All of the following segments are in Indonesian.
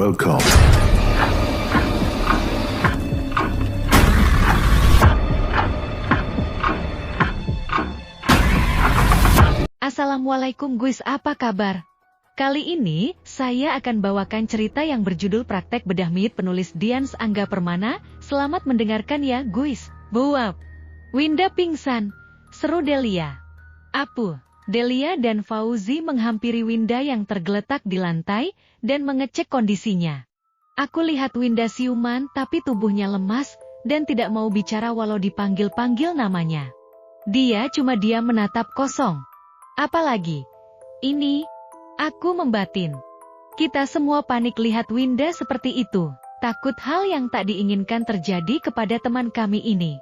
Welcome. Assalamualaikum guys, apa kabar? Kali ini, saya akan bawakan cerita yang berjudul Praktek Bedah Mit penulis Dians Angga Permana. Selamat mendengarkan ya guys. Buap. Winda pingsan. Seru Delia. Apu. Delia dan Fauzi menghampiri Winda yang tergeletak di lantai dan mengecek kondisinya. Aku lihat Winda siuman tapi tubuhnya lemas dan tidak mau bicara walau dipanggil-panggil namanya. Dia cuma diam menatap kosong. Apalagi ini, aku membatin. Kita semua panik lihat Winda seperti itu, takut hal yang tak diinginkan terjadi kepada teman kami ini.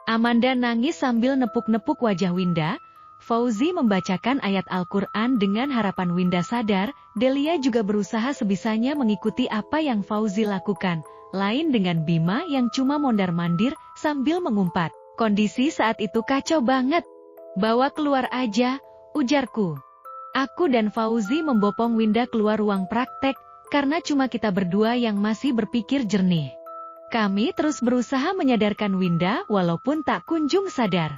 Amanda nangis sambil nepuk-nepuk wajah Winda. Fauzi membacakan ayat Al-Quran dengan harapan Winda sadar. Delia juga berusaha sebisanya mengikuti apa yang Fauzi lakukan, lain dengan Bima yang cuma mondar-mandir sambil mengumpat. Kondisi saat itu kacau banget. Bawa keluar aja, ujarku. Aku dan Fauzi membopong Winda keluar ruang praktek, karena cuma kita berdua yang masih berpikir jernih. Kami terus berusaha menyadarkan Winda walaupun tak kunjung sadar.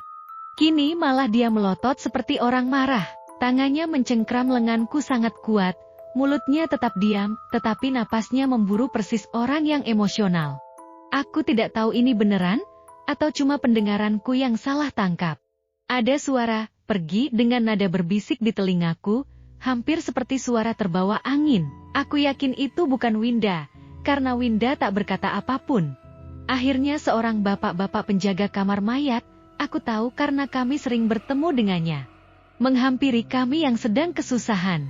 Kini malah dia melotot seperti orang marah. Tangannya mencengkram lenganku sangat kuat, mulutnya tetap diam, tetapi napasnya memburu persis orang yang emosional. Aku tidak tahu ini beneran, atau cuma pendengaranku yang salah tangkap. Ada suara, pergi dengan nada berbisik di telingaku, hampir seperti suara terbawa angin. Aku yakin itu bukan Winda, karena Winda tak berkata apapun. Akhirnya seorang bapak-bapak penjaga kamar mayat, aku tahu karena kami sering bertemu dengannya, menghampiri kami yang sedang kesusahan.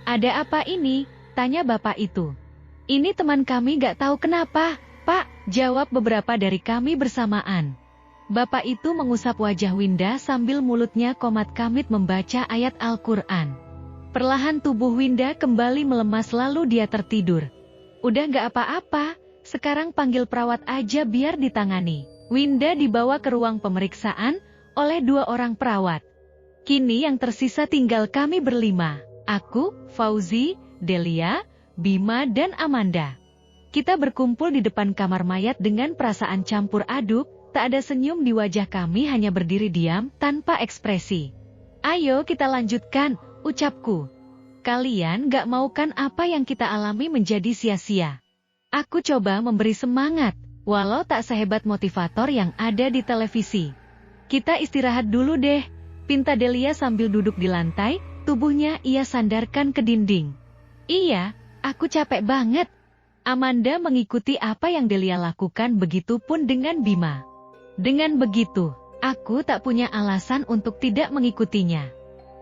Ada apa ini? Tanya bapak itu. Ini teman kami gak tahu kenapa, Pak, jawab beberapa dari kami bersamaan. Bapak itu mengusap wajah Winda sambil mulutnya komat-kamit membaca ayat Al-Quran. Perlahan tubuh Winda kembali melemas lalu dia tertidur. Udah gak apa-apa, sekarang panggil perawat aja biar ditangani. Winda dibawa ke ruang pemeriksaan oleh 2 orang perawat. Kini yang tersisa tinggal kami berlima. Aku, Fauzi, Delia, Bima dan Amanda. Kita berkumpul di depan kamar mayat dengan perasaan campur aduk. Tak ada senyum di wajah kami, hanya berdiri diam, tanpa ekspresi. Ayo kita lanjutkan, ucapku. Kalian gak mau kan apa yang kita alami menjadi sia-sia? Aku coba memberi semangat, walau tak sehebat motivator yang ada di televisi. Kita istirahat dulu deh, pinta Delia sambil duduk di lantai, tubuhnya ia sandarkan ke dinding. Iya, aku capek banget. Amanda mengikuti apa yang Delia lakukan, begitupun dengan Bima. Dengan begitu, aku tak punya alasan untuk tidak mengikutinya.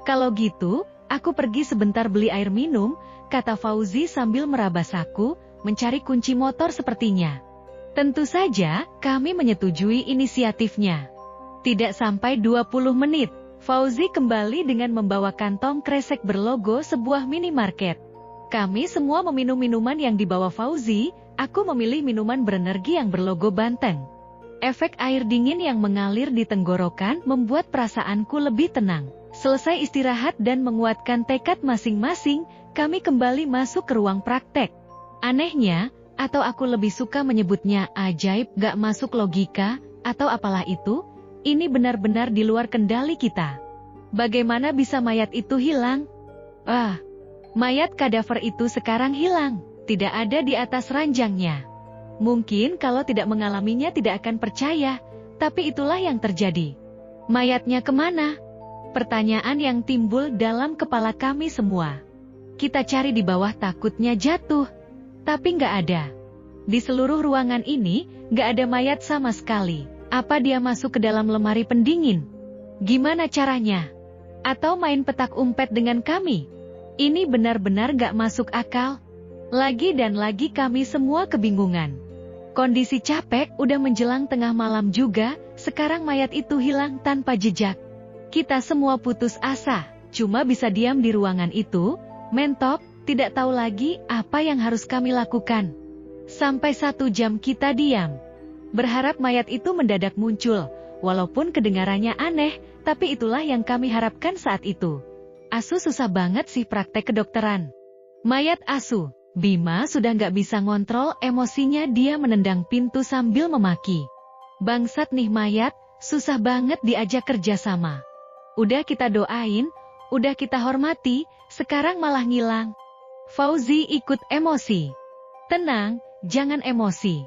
Kalau gitu, aku pergi sebentar beli air minum, kata Fauzi sambil meraba saku, mencari kunci motor sepertinya. Tentu saja, kami menyetujui inisiatifnya. Tidak sampai 20 menit, Fauzi kembali dengan membawa kantong kresek berlogo sebuah minimarket. Kami semua meminum minuman yang dibawa Fauzi, aku memilih minuman berenergi yang berlogo Banteng. Efek air dingin yang mengalir di tenggorokan membuat perasaanku lebih tenang. Selesai istirahat dan menguatkan tekad masing-masing, kami kembali masuk ke ruang praktek. Anehnya, atau aku lebih suka menyebutnya ajaib gak masuk logika, atau apalah itu, ini benar-benar di luar kendali kita. Bagaimana bisa mayat itu hilang? Mayat kadaver itu sekarang hilang, tidak ada di atas ranjangnya. Mungkin kalau tidak mengalaminya tidak akan percaya, tapi itulah yang terjadi. Mayatnya kemana? Pertanyaan yang timbul dalam kepala kami semua. Kita cari di bawah takutnya jatuh, tapi nggak ada. Di seluruh ruangan ini, nggak ada mayat sama sekali. Apa dia masuk ke dalam lemari pendingin? Gimana caranya? Atau main petak umpet dengan kami? Ini benar-benar nggak masuk akal. Lagi dan lagi kami semua kebingungan. Kondisi capek, udah menjelang tengah malam juga, sekarang mayat itu hilang tanpa jejak. Kita semua putus asa, cuma bisa diam di ruangan itu, mentok, tidak tahu lagi apa yang harus kami lakukan. Sampai 1 jam kita diam, berharap mayat itu mendadak muncul, walaupun kedengarannya aneh, tapi itulah yang kami harapkan saat itu. Asu susah banget sih praktek kedokteran. Mayat asu. Bima sudah nggak bisa ngontrol emosinya, dia menendang pintu sambil memaki. Bangsat nih mayat, susah banget diajak kerja sama. Udah kita doain, udah kita hormati, sekarang malah ngilang. Fauzi ikut emosi. Tenang, jangan emosi.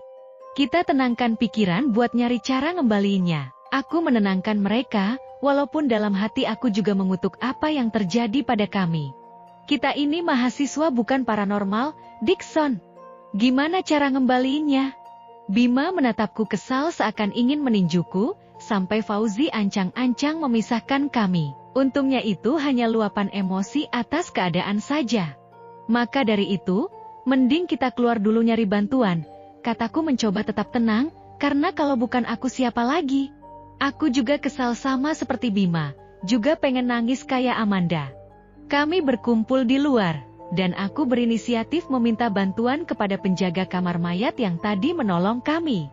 Kita tenangkan pikiran buat nyari cara ngembaliinnya. Aku menenangkan mereka, walaupun dalam hati aku juga mengutuk apa yang terjadi pada kami. Kita ini mahasiswa bukan paranormal, Dickson. Gimana cara ngembaliinnya? Bima menatapku kesal seakan ingin meninjuku, sampai Fauzi ancang-ancang memisahkan kami. Untungnya itu hanya luapan emosi atas keadaan saja. Maka dari itu, mending kita keluar dulu nyari bantuan. Kataku mencoba tetap tenang, karena kalau bukan aku siapa lagi? Aku juga kesal sama seperti Bima, juga pengen nangis kayak Amanda. Kami berkumpul di luar, dan aku berinisiatif meminta bantuan kepada penjaga kamar mayat yang tadi menolong kami.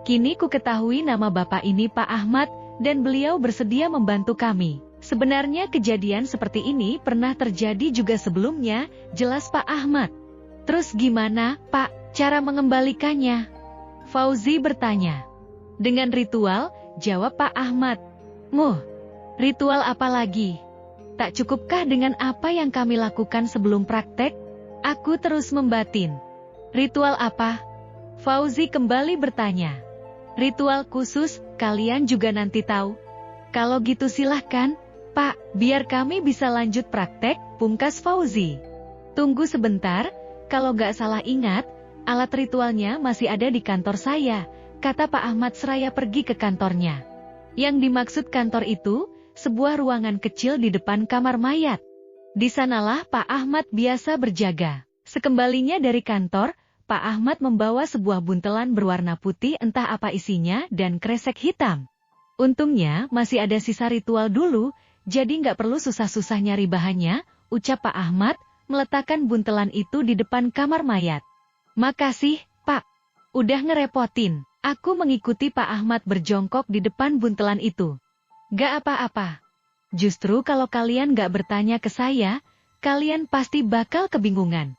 Kini ku ketahui nama bapak ini Pak Ahmad, dan beliau bersedia membantu kami. Sebenarnya kejadian seperti ini pernah terjadi juga sebelumnya, jelas Pak Ahmad. Terus gimana, Pak, cara mengembalikannya? Fauzi bertanya. Dengan ritual, jawab Pak Ahmad. Ritual apa lagi? Tak cukupkah dengan apa yang kami lakukan sebelum praktek? Aku terus membatin. Ritual apa? Fauzi kembali bertanya. Ritual khusus, kalian juga nanti tahu. Kalau gitu silahkan, Pak, biar kami bisa lanjut praktek, pungkas Fauzi. Tunggu sebentar, kalau gak salah ingat, alat ritualnya masih ada di kantor saya, kata Pak Ahmad seraya pergi ke kantornya. Yang dimaksud kantor itu, sebuah ruangan kecil di depan kamar mayat. Di sanalah Pak Ahmad biasa berjaga. Sekembalinya dari kantor, Pak Ahmad membawa sebuah buntelan berwarna putih entah apa isinya dan kresek hitam. Untungnya masih ada sisa ritual dulu, jadi nggak perlu susah-susah nyari bahannya, ucap Pak Ahmad, meletakkan buntelan itu di depan kamar mayat. Makasih, Pak. Udah ngerepotin. Aku mengikuti Pak Ahmad berjongkok di depan buntelan itu. Gak apa-apa. Justru kalau kalian gak bertanya ke saya, kalian pasti bakal kebingungan.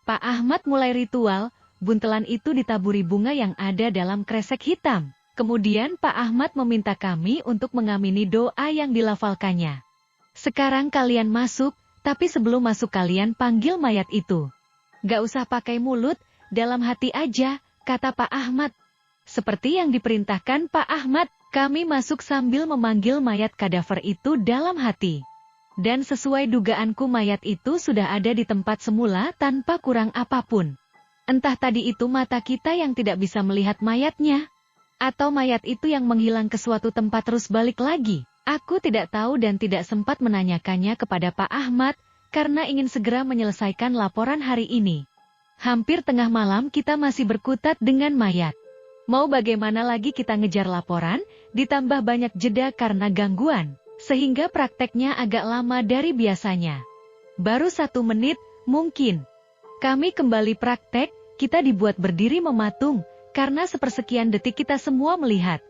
Pak Ahmad mulai ritual, buntelan itu ditaburi bunga yang ada dalam kresek hitam. Kemudian Pak Ahmad meminta kami untuk mengamini doa yang dilafalkannya. Sekarang kalian masuk, tapi sebelum masuk kalian panggil mayat itu. Gak usah pakai mulut, dalam hati aja, kata Pak Ahmad. Seperti yang diperintahkan Pak Ahmad, kami masuk sambil memanggil mayat kadaver itu dalam hati. Dan sesuai dugaanku mayat itu sudah ada di tempat semula tanpa kurang apapun. Entah tadi itu mata kita yang tidak bisa melihat mayatnya, atau mayat itu yang menghilang ke suatu tempat terus balik lagi. Aku tidak tahu dan tidak sempat menanyakannya kepada Pak Ahmad, karena ingin segera menyelesaikan laporan hari ini. Hampir tengah malam kita masih berkutat dengan mayat. Mau bagaimana lagi kita ngejar laporan, ditambah banyak jeda karena gangguan, sehingga prakteknya agak lama dari biasanya. Baru 1 menit, mungkin. Kami kembali praktek, kita dibuat berdiri mematung, karena sepersekian detik kita semua melihat.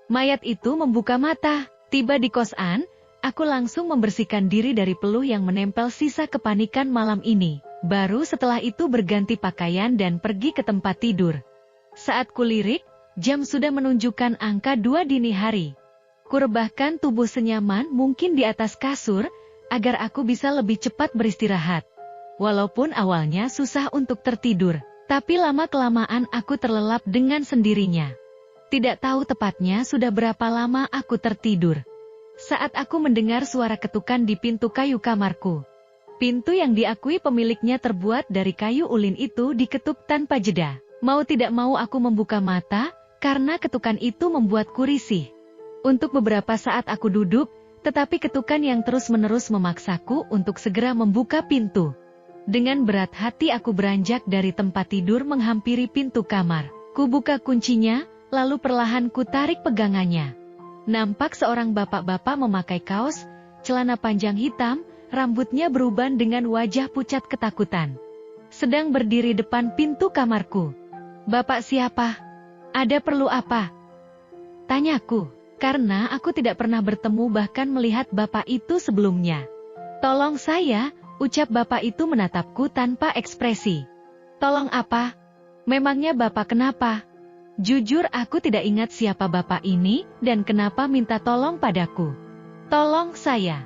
Mayat itu membuka mata, tiba di kosan, aku langsung membersihkan diri dari peluh yang menempel sisa kepanikan malam ini. Baru setelah itu berganti pakaian dan pergi ke tempat tidur. Saat kulirik, jam sudah menunjukkan angka 2 dini hari. Kurebahkan tubuh senyaman mungkin di atas kasur, agar aku bisa lebih cepat beristirahat. Walaupun awalnya susah untuk tertidur, tapi lama-kelamaan aku terlelap dengan sendirinya. Tidak tahu tepatnya sudah berapa lama aku tertidur. Saat aku mendengar suara ketukan di pintu kayu kamarku. Pintu yang diakui pemiliknya terbuat dari kayu ulin itu diketuk tanpa jeda. Mau tidak mau aku membuka mata, karena ketukan itu membuatku risih. Untuk beberapa saat aku duduk, tetapi ketukan yang terus-menerus memaksaku untuk segera membuka pintu. Dengan berat hati aku beranjak dari tempat tidur menghampiri pintu kamar. Ku buka kuncinya, lalu perlahan ku tarik pegangannya. Nampak seorang bapak-bapak memakai kaos, celana panjang hitam, rambutnya beruban dengan wajah pucat ketakutan. Sedang berdiri depan pintu kamarku. Bapak siapa? Ada perlu apa? Tanyaku, karena aku tidak pernah bertemu bahkan melihat bapak itu sebelumnya. Tolong saya, ucap bapak itu menatapku tanpa ekspresi. Tolong apa? Memangnya Bapak kenapa? Jujur aku tidak ingat siapa Bapak ini dan kenapa minta tolong padaku. Tolong saya.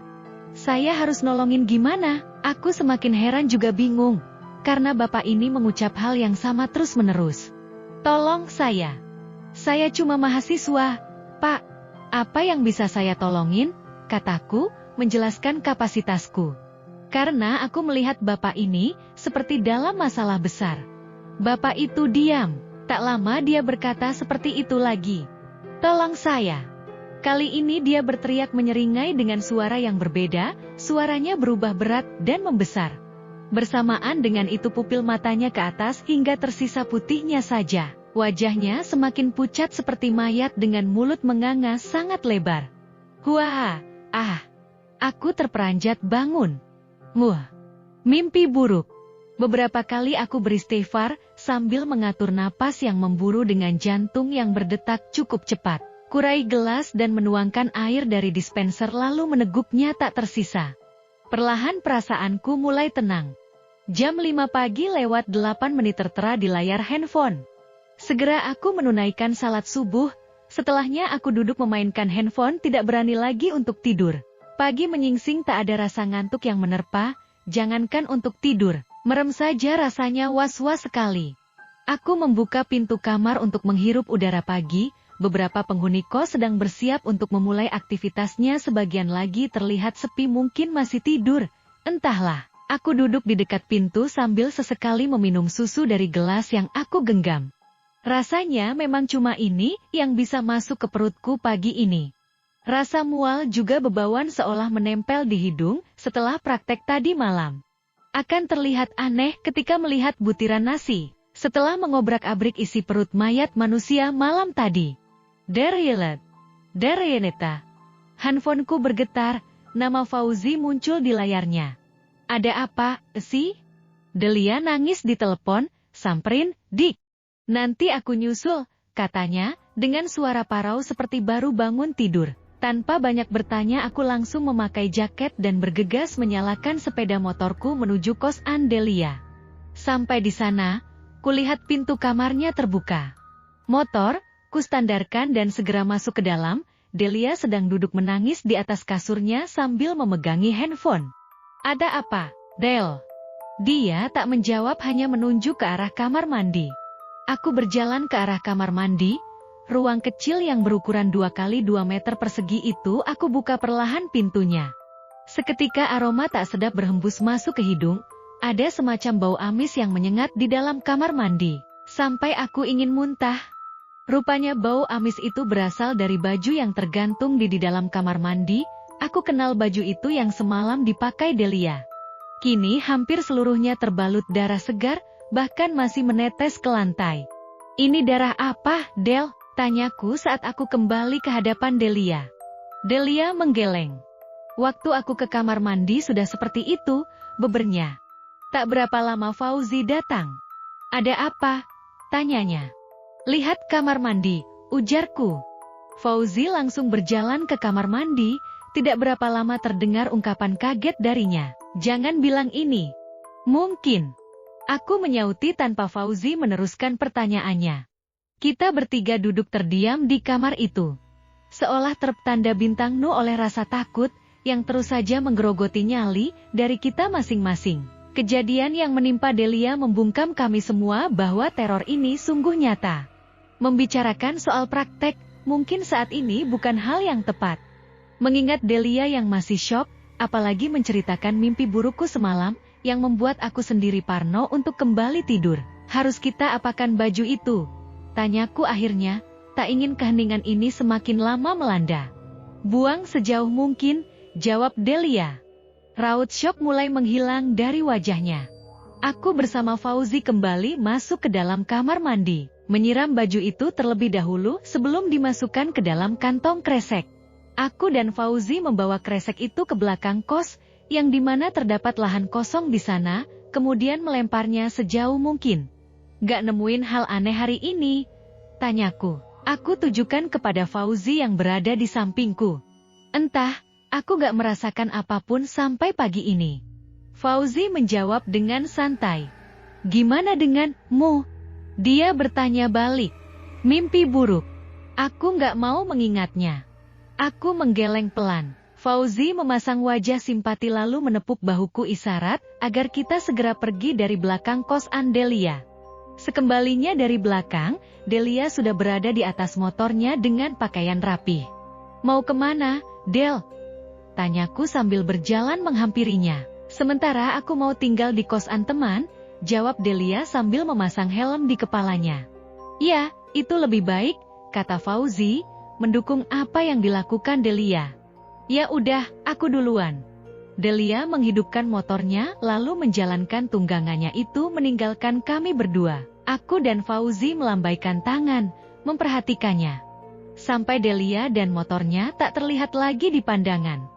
Saya harus nolongin gimana? Aku semakin heran juga bingung. Karena Bapak ini mengucap hal yang sama terus-menerus. Tolong saya. Saya cuma mahasiswa. Pak, apa yang bisa saya tolongin? Kataku, menjelaskan kapasitasku. Karena aku melihat Bapak ini seperti dalam masalah besar. Bapak itu diam. Tak lama dia berkata seperti itu lagi. Tolong saya. Kali ini dia berteriak menyeringai dengan suara yang berbeda, suaranya berubah berat dan membesar. Bersamaan dengan itu pupil matanya ke atas hingga tersisa putihnya saja. Wajahnya semakin pucat seperti mayat dengan mulut menganga sangat lebar. Huah, aku terperanjat bangun. Mimpi buruk. Beberapa kali aku beristighfar sambil mengatur napas yang memburu dengan jantung yang berdetak cukup cepat. Kurai gelas dan menuangkan air dari dispenser lalu meneguknya tak tersisa. Perlahan perasaanku mulai tenang. Jam 5 pagi lewat 8 menit tertera di layar handphone. Segera aku menunaikan salat subuh, setelahnya aku duduk memainkan handphone tidak berani lagi untuk tidur. Pagi menyingsing tak ada rasa ngantuk yang menerpa, jangankan untuk tidur. Merem saja rasanya was-was sekali. Aku membuka pintu kamar untuk menghirup udara pagi, beberapa penghuni kos sedang bersiap untuk memulai aktivitasnya, sebagian lagi terlihat sepi mungkin masih tidur. Entahlah, aku duduk di dekat pintu sambil sesekali meminum susu dari gelas yang aku genggam. Rasanya memang cuma ini yang bisa masuk ke perutku pagi ini. Rasa mual juga bebawan seolah menempel di hidung setelah praktek tadi malam. Akan terlihat aneh ketika melihat butiran nasi, setelah mengobrak-abrik isi perut mayat manusia malam tadi. Darianeta. Handphoneku bergetar, nama Fauzi muncul di layarnya. Ada apa, sih? Delia nangis di telepon, samperin, Dik. Nanti aku nyusul, katanya, dengan suara parau seperti baru bangun tidur. Tanpa banyak bertanya aku langsung memakai jaket dan bergegas menyalakan sepeda motorku menuju kosan Delia. Sampai di sana, kulihat pintu kamarnya terbuka. Motor, kustandarkan dan segera masuk ke dalam. Delia sedang duduk menangis di atas kasurnya sambil memegangi handphone. Ada apa, Del? Dia tak menjawab, hanya menunjuk ke arah kamar mandi. Aku berjalan ke arah kamar mandi. Ruang kecil yang berukuran 2 kali 2 meter persegi itu aku buka perlahan pintunya. Seketika aroma tak sedap berhembus masuk ke hidung, ada semacam bau amis yang menyengat di dalam kamar mandi. Sampai aku ingin muntah. Rupanya bau amis itu berasal dari baju yang tergantung di dalam kamar mandi. Aku kenal baju itu yang semalam dipakai Delia. Kini hampir seluruhnya terbalut darah segar, bahkan masih menetes ke lantai. Ini darah apa, Del? Tanyaku saat aku kembali ke hadapan Delia. Delia menggeleng. Waktu aku ke kamar mandi sudah seperti itu, bebernya. Tak berapa lama Fauzi datang. Ada apa? Tanyanya. Lihat kamar mandi, ujarku. Fauzi langsung berjalan ke kamar mandi, tidak berapa lama terdengar ungkapan kaget darinya. Jangan bilang ini. Mungkin. Aku menyauti tanpa Fauzi meneruskan pertanyaannya. Kita bertiga duduk terdiam di kamar itu. Seolah tertanda bintang nu oleh rasa takut, yang terus saja menggerogoti nyali dari kita masing-masing. Kejadian yang menimpa Delia membungkam kami semua bahwa teror ini sungguh nyata. Membicarakan soal praktek, mungkin saat ini bukan hal yang tepat. Mengingat Delia yang masih syok, apalagi menceritakan mimpi burukku semalam, yang membuat aku sendiri parno untuk kembali tidur. Harus kita apakan baju itu? Tanyaku akhirnya, tak ingin keheningan ini semakin lama melanda. Buang sejauh mungkin, jawab Delia. Raut syok mulai menghilang dari wajahnya. Aku bersama Fauzi kembali masuk ke dalam kamar mandi, menyiram baju itu terlebih dahulu sebelum dimasukkan ke dalam kantong kresek. Aku dan Fauzi membawa kresek itu ke belakang kos, yang dimana terdapat lahan kosong di sana, kemudian melemparnya sejauh mungkin. Gak nemuin hal aneh hari ini? Tanyaku. Aku tujukan kepada Fauzi yang berada di sampingku. Entah, aku gak merasakan apapun sampai pagi ini. Fauzi menjawab dengan santai. Gimana denganmu? Dia bertanya balik. Mimpi buruk. Aku nggak mau mengingatnya. Aku menggeleng pelan. Fauzi memasang wajah simpati lalu menepuk bahuku isyarat agar kita segera pergi dari belakang kosan Delia. Sekembalinya dari belakang, Delia sudah berada di atas motornya dengan pakaian rapi. Mau kemana, Del? Tanyaku sambil berjalan menghampirinya. Sementara aku mau tinggal di kosan teman, jawab Delia sambil memasang helm di kepalanya. Ya, itu lebih baik, kata Fauzi, mendukung apa yang dilakukan Delia. Ya udah, aku duluan. Delia menghidupkan motornya lalu menjalankan tunggangannya itu meninggalkan kami berdua. Aku dan Fauzi melambaikan tangan, memperhatikannya. Sampai Delia dan motornya tak terlihat lagi di pandangan.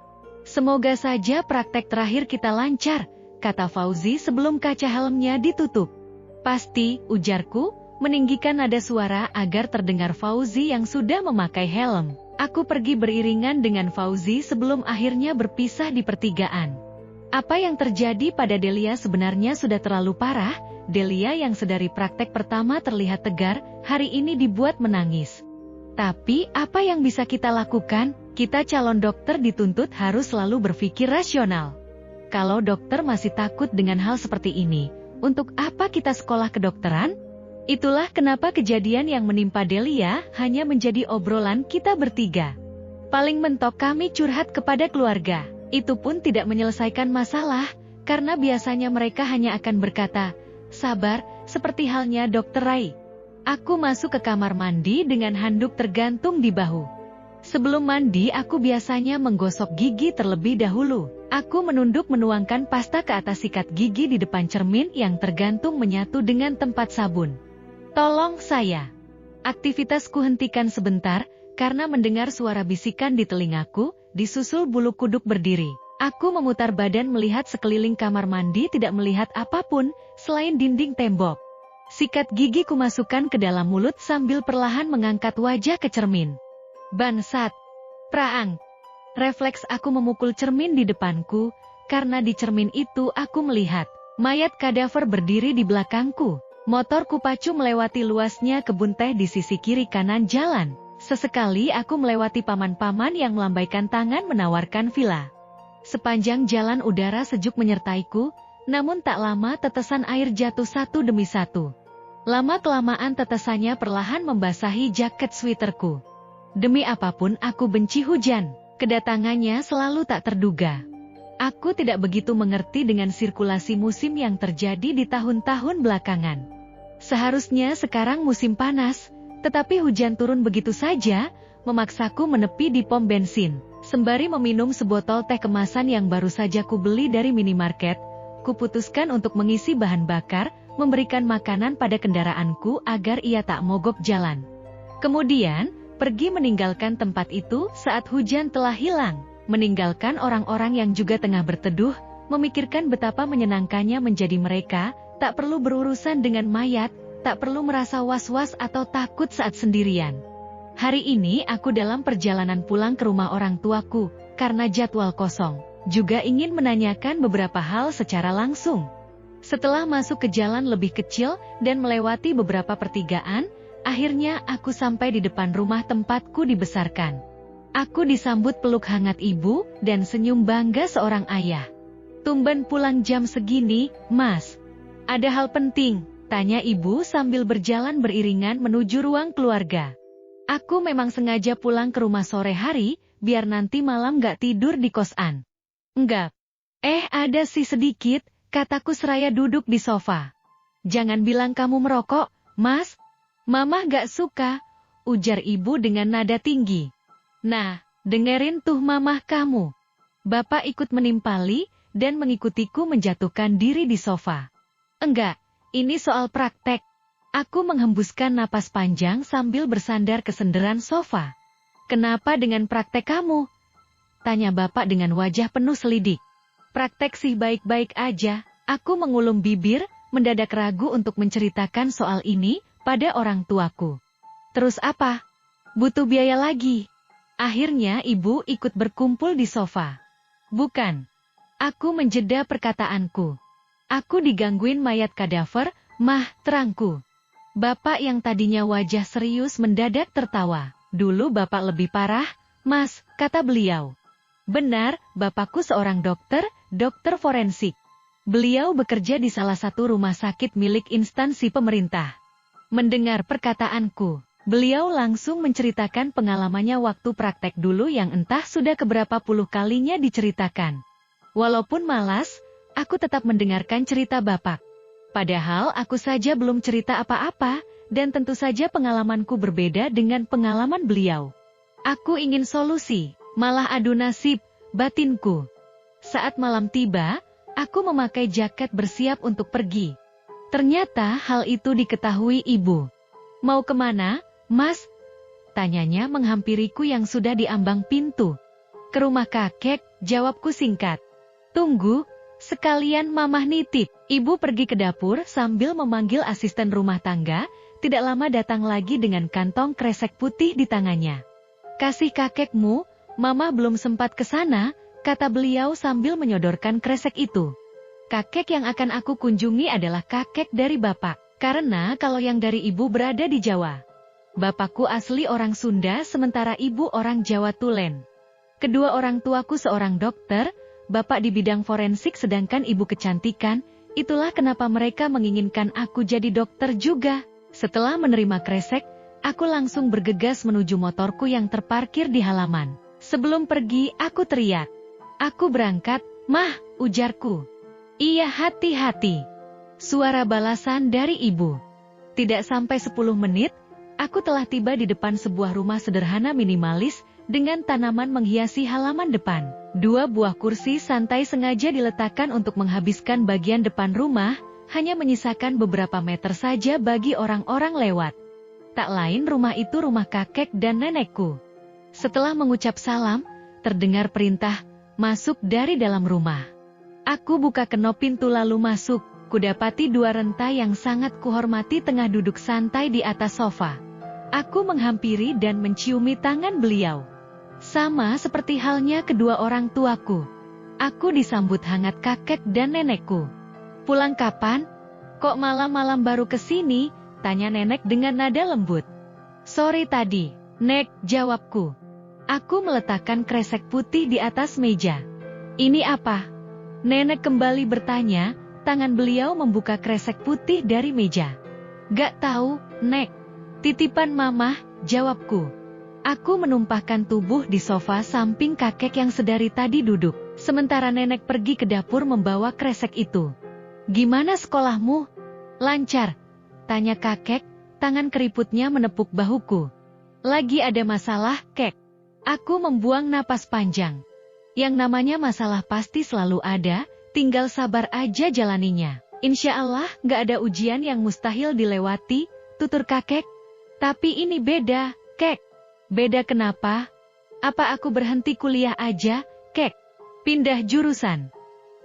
Semoga saja praktek terakhir kita lancar, kata Fauzi sebelum kaca helmnya ditutup. Pasti, ujarku, meninggikan nada suara agar terdengar Fauzi yang sudah memakai helm. Aku pergi beriringan dengan Fauzi sebelum akhirnya berpisah di pertigaan. Apa yang terjadi pada Delia sebenarnya sudah terlalu parah. Delia yang sedari praktek pertama terlihat tegar, hari ini dibuat menangis. Tapi, apa yang bisa kita lakukan? Kita calon dokter dituntut harus selalu berpikir rasional. Kalau dokter masih takut dengan hal seperti ini, untuk apa kita sekolah kedokteran? Itulah kenapa kejadian yang menimpa Delia hanya menjadi obrolan kita bertiga. Paling mentok kami curhat kepada keluarga. Itu pun tidak menyelesaikan masalah, karena biasanya mereka hanya akan berkata, sabar, seperti halnya Dokter Rai. Aku masuk ke kamar mandi dengan handuk tergantung di bahu. Sebelum mandi aku biasanya menggosok gigi terlebih dahulu. Aku menunduk menuangkan pasta ke atas sikat gigi di depan cermin yang tergantung menyatu dengan tempat sabun. Tolong saya. Aktivitasku hentikan sebentar, karena mendengar suara bisikan di telingaku, disusul bulu kuduk berdiri. Aku memutar badan melihat sekeliling kamar mandi tidak melihat apapun, selain dinding tembok. Sikat gigi kumasukkan ke dalam mulut sambil perlahan mengangkat wajah ke cermin. Bansat. Praang. Refleks aku memukul cermin di depanku, karena di cermin itu aku melihat mayat kadaver berdiri di belakangku. Motor kupacu melewati luasnya kebun teh di sisi kiri kanan jalan. Sesekali aku melewati paman-paman yang melambaikan tangan menawarkan villa. Sepanjang jalan udara sejuk menyertaiku, namun tak lama tetesan air jatuh satu demi satu. Lama-kelamaan tetesannya perlahan membasahi jaket sweaterku. Demi apapun aku benci hujan, kedatangannya selalu tak terduga. Aku tidak begitu mengerti dengan sirkulasi musim yang terjadi di tahun-tahun belakangan. Seharusnya sekarang musim panas, tetapi hujan turun begitu saja, memaksaku menepi di pom bensin. Sembari meminum sebotol teh kemasan yang baru saja kubeli dari minimarket, kuputuskan untuk mengisi bahan bakar, memberikan makanan pada kendaraanku agar ia tak mogok jalan. Kemudian, pergi meninggalkan tempat itu saat hujan telah hilang, meninggalkan orang-orang yang juga tengah berteduh, memikirkan betapa menyenangkannya menjadi mereka, tak perlu berurusan dengan mayat, tak perlu merasa was-was atau takut saat sendirian. Hari ini aku dalam perjalanan pulang ke rumah orang tuaku, karena jadwal kosong, juga ingin menanyakan beberapa hal secara langsung. Setelah masuk ke jalan lebih kecil dan melewati beberapa pertigaan, akhirnya aku sampai di depan rumah tempatku dibesarkan. Aku disambut peluk hangat ibu dan senyum bangga seorang ayah. Tumben pulang jam segini, Mas. Ada hal penting, tanya ibu sambil berjalan beriringan menuju ruang keluarga. Aku memang sengaja pulang ke rumah sore hari, biar nanti malam gak tidur di kosan. Enggak. Ada sih sedikit, kataku seraya duduk di sofa. Jangan bilang kamu merokok, Mas. Mamah gak suka, ujar ibu dengan nada tinggi. Nah, dengerin tuh mamah kamu. Bapak ikut menimpali, dan mengikutiku menjatuhkan diri di sofa. Enggak, ini soal praktek. Aku menghembuskan napas panjang sambil bersandar ke senderan sofa. Kenapa dengan praktek kamu? Tanya bapak dengan wajah penuh selidik. Praktek sih baik-baik aja. Aku mengulum bibir, mendadak ragu untuk menceritakan soal ini pada orang tuaku. Terus apa? Butuh biaya lagi. Akhirnya ibu ikut berkumpul di sofa. Bukan. Aku menjeda perkataanku. Aku digangguin mayat kadaver, Mah, terangku. Bapak yang tadinya wajah serius mendadak tertawa. Dulu bapak lebih parah, Mas, kata beliau. Benar, bapakku seorang dokter forensik. Beliau bekerja di salah satu rumah sakit milik instansi pemerintah. Mendengar perkataanku, beliau langsung menceritakan pengalamannya waktu praktek dulu yang entah sudah keberapa puluh kalinya diceritakan. Walaupun malas, aku tetap mendengarkan cerita bapak. Padahal aku saja belum cerita apa-apa, dan tentu saja pengalamanku berbeda dengan pengalaman beliau. Aku ingin solusi, malah adu nasib, batinku. Saat malam tiba, aku memakai jaket bersiap untuk pergi. Ternyata hal itu diketahui ibu. Mau kemana, Mas? Tanyanya menghampiriku yang sudah di ambang pintu. Ke rumah kakek, jawabku singkat. Tunggu, sekalian mamah nitip. Ibu pergi ke dapur sambil memanggil asisten rumah tangga, tidak lama datang lagi dengan kantong kresek putih di tangannya. Kasih kakekmu, mamah belum sempat ke sana, kata beliau sambil menyodorkan kresek itu. Kakek yang akan aku kunjungi adalah kakek dari bapak, karena kalau yang dari ibu berada di Jawa. Bapakku asli orang Sunda sementara ibu orang Jawa Tulen. Kedua orang tuaku seorang dokter, bapak di bidang forensik sedangkan ibu kecantikan, itulah kenapa mereka menginginkan aku jadi dokter juga. Setelah menerima kresek, aku langsung bergegas menuju motorku yang terparkir di halaman. Sebelum pergi, aku teriak. Aku berangkat, Mah, ujarku. Iya, hati-hati. Suara balasan dari ibu. Tidak sampai 10 menit, aku telah tiba di depan sebuah rumah sederhana minimalis, dengan tanaman menghiasi halaman depan. 2 buah kursi santai sengaja diletakkan untuk menghabiskan bagian depan rumah, hanya menyisakan beberapa meter saja bagi orang-orang lewat. Tak lain rumah itu rumah kakek dan nenekku. Setelah mengucap salam, terdengar perintah, masuk dari dalam rumah. Aku buka kenop pintu lalu masuk, kudapati 2 renta yang sangat kuhormati tengah duduk santai di atas sofa. Aku menghampiri dan menciumi tangan beliau. Sama seperti halnya kedua orang tuaku. Aku disambut hangat kakek dan nenekku. Pulang kapan? Kok malam-malam baru kesini? Tanya nenek dengan nada lembut. Sore tadi, Nek, jawabku. Aku meletakkan kresek putih di atas meja. Ini apa? Nenek kembali bertanya, tangan beliau membuka kresek putih dari meja. Gak tahu, Nek. Titipan mamah, jawabku. Aku menumpahkan tubuh di sofa samping kakek yang sedari tadi duduk, sementara nenek pergi ke dapur membawa kresek itu. Gimana sekolahmu? Lancar, tanya kakek, tangan keriputnya menepuk bahuku. Lagi ada masalah, kek. Aku membuang napas panjang. Yang namanya masalah pasti selalu ada, tinggal sabar aja jalaninya. Insya Allah gak ada ujian yang mustahil dilewati, tutur kakek. Tapi ini beda, kek. Beda kenapa? Apa aku berhenti kuliah aja, kek? Pindah jurusan.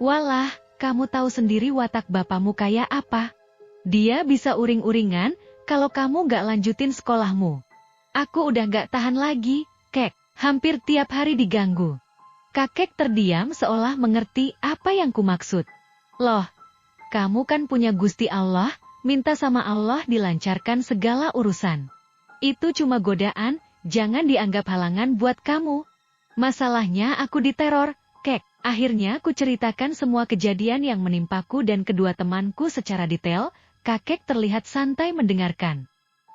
Walah, kamu tahu sendiri watak bapamu kayak apa. Dia bisa uring-uringan, kalau kamu gak lanjutin sekolahmu. Aku udah gak tahan lagi, kek. Hampir tiap hari diganggu. Kakek terdiam seolah mengerti apa yang kumaksud. Loh, kamu kan punya Gusti Allah, minta sama Allah dilancarkan segala urusan. Itu cuma godaan, jangan dianggap halangan buat kamu. Masalahnya aku diteror, kek. Akhirnya ku ceritakan semua kejadian yang menimpaku dan kedua temanku secara detail, kakek terlihat santai mendengarkan.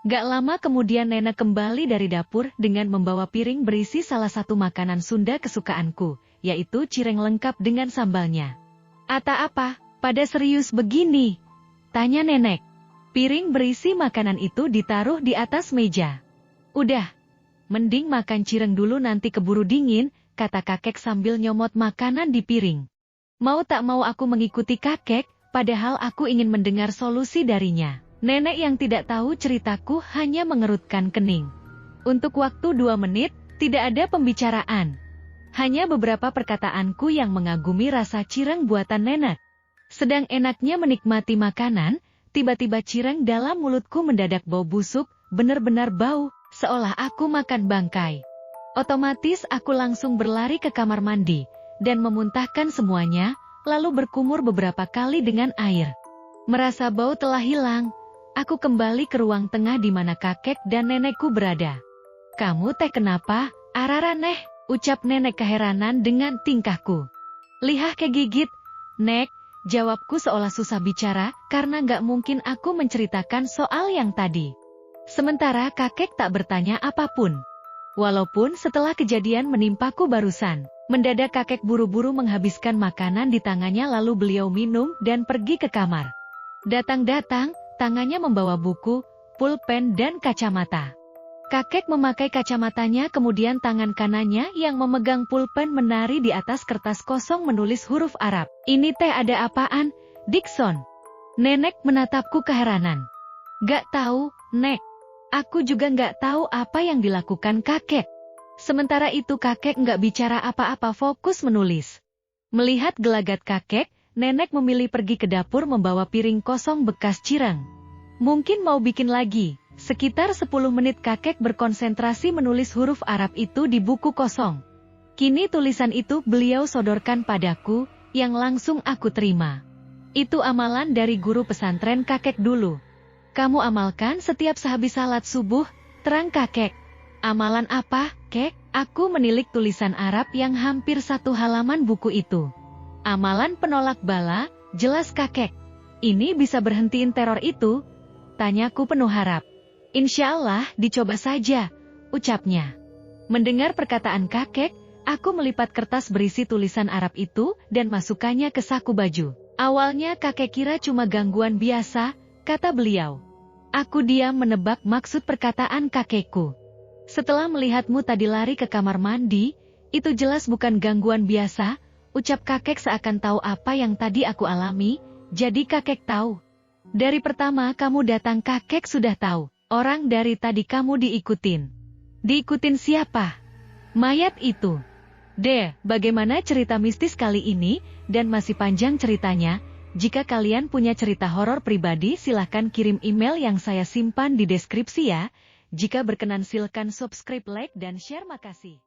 Gak lama kemudian nenek kembali dari dapur dengan membawa piring berisi salah satu makanan Sunda kesukaanku, yaitu cireng lengkap dengan sambalnya. Ata apa, pada serius begini? Tanya nenek. Piring berisi makanan itu ditaruh di atas meja. Udah, mending makan cireng dulu nanti keburu dingin, kata kakek sambil nyomot makanan di piring. Mau tak mau aku mengikuti kakek, padahal aku ingin mendengar solusi darinya. Nenek yang tidak tahu ceritaku hanya mengerutkan kening. Untuk waktu 2 menit, tidak ada pembicaraan. Hanya beberapa perkataanku yang mengagumi rasa cireng buatan nenek. Sedang enaknya menikmati makanan, tiba-tiba cireng dalam mulutku mendadak bau busuk, benar-benar bau, seolah aku makan bangkai. Otomatis aku langsung berlari ke kamar mandi, dan memuntahkan semuanya, lalu berkumur beberapa kali dengan air. Merasa bau telah hilang, aku kembali ke ruang tengah di mana kakek dan nenekku berada. "Kamu teh kenapa, Araraneh?" ucap nenek keheranan dengan tingkahku. "Lihah kegigit, Nek," jawabku seolah susah bicara karena gak mungkin aku menceritakan soal yang tadi. Sementara kakek tak bertanya apapun. Walaupun setelah kejadian menimpaku barusan, mendadak kakek buru-buru menghabiskan makanan di tangannya lalu beliau minum dan pergi ke kamar. Datang-datang, tangannya membawa buku, pulpen dan kacamata. Kakek memakai kacamatanya kemudian tangan kanannya yang memegang pulpen menari di atas kertas kosong menulis huruf Arab. "Ini teh ada apaan, Dikson?" Nenek menatapku keheranan. "Gak tahu, Nek. Aku juga gak tahu apa yang dilakukan kakek." Sementara itu kakek gak bicara apa-apa, fokus menulis. Melihat gelagat kakek, nenek memilih pergi ke dapur membawa piring kosong bekas cireng. Mungkin mau bikin lagi. Sekitar 10 menit kakek berkonsentrasi menulis huruf Arab itu di buku kosong. Kini tulisan itu beliau sodorkan padaku, yang langsung aku terima. "Itu amalan dari guru pesantren kakek dulu. Kamu amalkan setiap sehabis salat subuh," terang kakek. "Amalan apa, Kek?" Aku menilik tulisan Arab yang hampir 1 halaman buku itu. "Amalan penolak bala," jelas kakek. "Ini bisa berhentiin teror itu?" tanyaku penuh harap. "Insya Allah, dicoba saja," ucapnya. Mendengar perkataan kakek, aku melipat kertas berisi tulisan Arab itu dan masukkannya ke saku baju. "Awalnya kakek kira cuma gangguan biasa," kata beliau. Aku diam menebak maksud perkataan kakekku. "Setelah melihatmu tadi lari ke kamar mandi, itu jelas bukan gangguan biasa," ucap kakek seakan tahu apa yang tadi aku alami. "Jadi kakek tahu. Dari pertama kamu datang kakek sudah tahu. Orang dari tadi kamu diikutin." "Diikutin siapa?" "Mayat itu." Bagaimana cerita mistis kali ini, dan masih panjang ceritanya. Jika kalian punya cerita horor pribadi silahkan kirim email yang saya simpan di deskripsi ya. Jika berkenan silakan subscribe, like, dan share. Makasih.